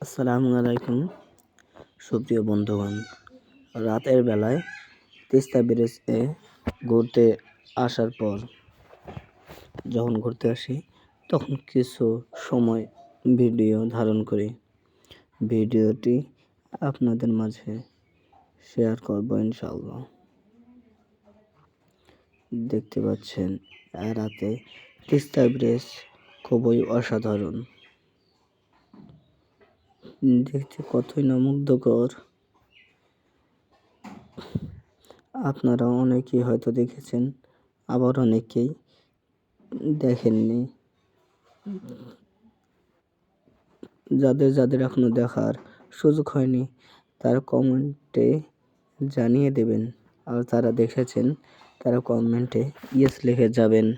আসসালামু আলাইকুম সুপ্রিয় বন্ধুগণ। রাতের বেলায় তিস্তা ব্রিজে ঘুরতে আসার পর যখন ঘুরতে আসি তখন কিছু সময় ভিডিও ধারণ করি। ভিডিওটি আপনাদের মাঝে শেয়ার করব ইনশাআল্লাহ। দেখতে পাচ্ছেন রাতে তিস্তা ব্রিজ খুবই অসাধারণ, দেখতে কতই না মুগ্ধকর। আপনারা অনেকেই হয়তো দেখেছেন, আবার অনেকেই দেখেননি। যাদের এখনো দেখার সুযোগ হয়নি তারা কমেন্টে জানিয়ে দেবেন, আর যারা দেখেছেন তারা কমেন্টে ইয়েস লিখে যাবেন।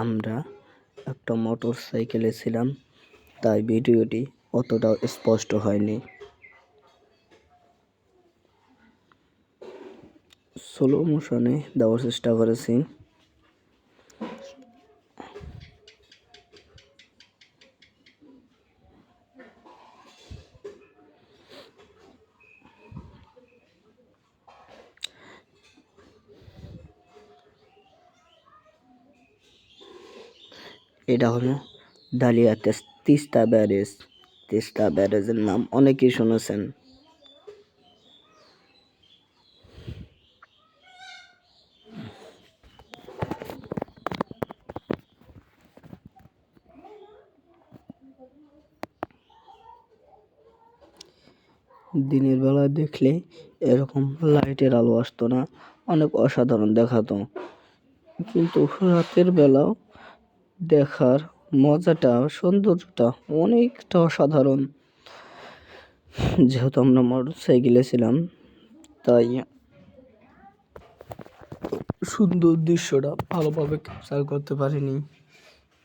আমরা একটা মোটর সাইকেলে ছিলাম, তাই ভিডিওটি অতটাও স্পষ্ট হয়নি। স্লো মোশনে দেওয়ার চেষ্টা করেছি। এটা হলো ডালিয়া তিস্তা ব্যারেজ। তিস্তা ব্যারেজের নাম অনেকেই শুনেছেন। দিনের বেলা দেখলে এরকম লাইটের আলো আসতো না, অনেক অসাধারণ দেখাতো, কিন্তু রাতের বেলাও দেখার মজাটা, সৌন্দর্যটা অনেকটা অসাধারণ। যেহেতু আমরা মোটর সাইকেলে ছিলাম তাই সুন্দর দৃশ্যটা ভালোভাবে ক্যাপচার করতে পারিনি,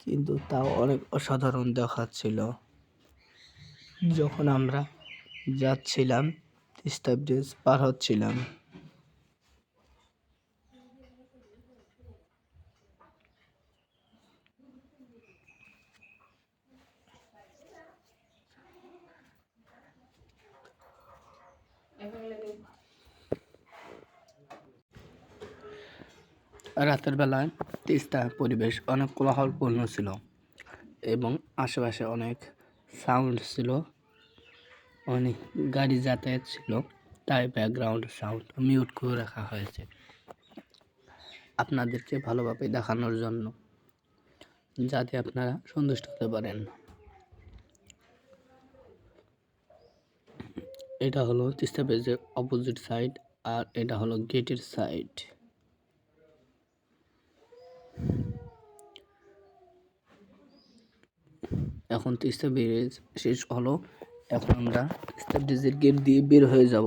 কিন্তু তাও অনেক অসাধারণ দেখাচ্ছিল। যখন আমরা যাচ্ছিলাম, তিস্তা ব্রিজ পার হচ্ছিলাম, রাতের বেলায় তিস্তা পরিবেশ অনেক কোলাহলপূর্ণ ছিল এবং আশেপাশে অনেক সাউন্ড ছিল, অনেক গাড়ি যাতায়াত ছিল, তাই ব্যাকগ্রাউন্ড সাউন্ড মিউট করে রাখা হয়েছে আপনাদেরকে ভালোভাবে দেখানোর জন্য, যাতে আপনারা সন্তুষ্ট হতে পারেন। এটা হলো তিস্তা ব্রিজের অপোজিট সাইড, আর এটা হলো গেটের সাইড। এখন তিস্তা ব্রিজ শেষ হলো, এখন আমরা তিস্তা ব্রিজের গেট দিয়ে বের হয়ে যাব।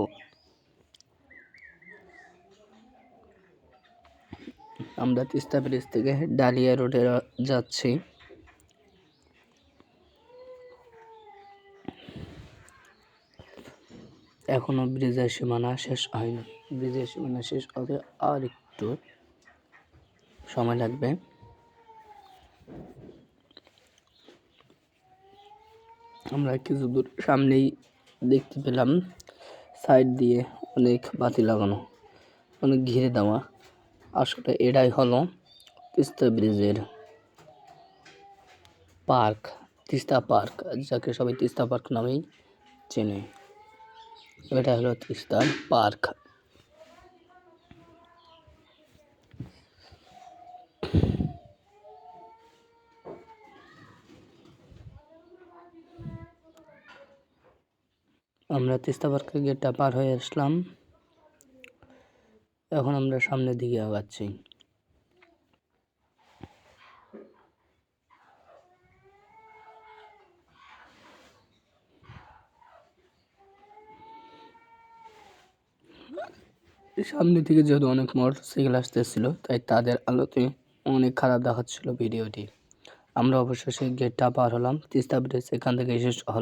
আমরা তিস্তা ব্রিজ থেকে ডালিয়া রোডে যাচ্ছি। এখনো ব্রিজের সীমানা শেষ হয়নি, ব্রিজের সীমানা শেষ হতে আর একটু সময় লাগবে। আমরা কিছু দূর সামনেই দেখতে পেলাম সাইড দিয়ে অনেক বাতি লাগানো, অনেক ঘিরে দেওয়া। আসলে এটাই হলো তিস্তা ব্রিজের পার্ক, তিস্তা পার্ক, যাকে সবাই তিস্তা পার্ক নামেই চেনে। এটা হলো তিস্তার পার্ক। আমরা তিস্তা পার্কের গেটটা পার হয়ে আসলাম, এখন আমরা সামনের দিকে আগাচ্ছি। সামনে থেকে যেহেতু অনেক মোটর সাইকেল আসতেছিল, তাই তাদের আলোতে অনেক খারাপ দেখাচ্ছিল ভিডিওটি। আমরা অবশেষে গেটটা পার হলাম, তিস্তা ব্রিজ এখান থেকে শেষ হলো।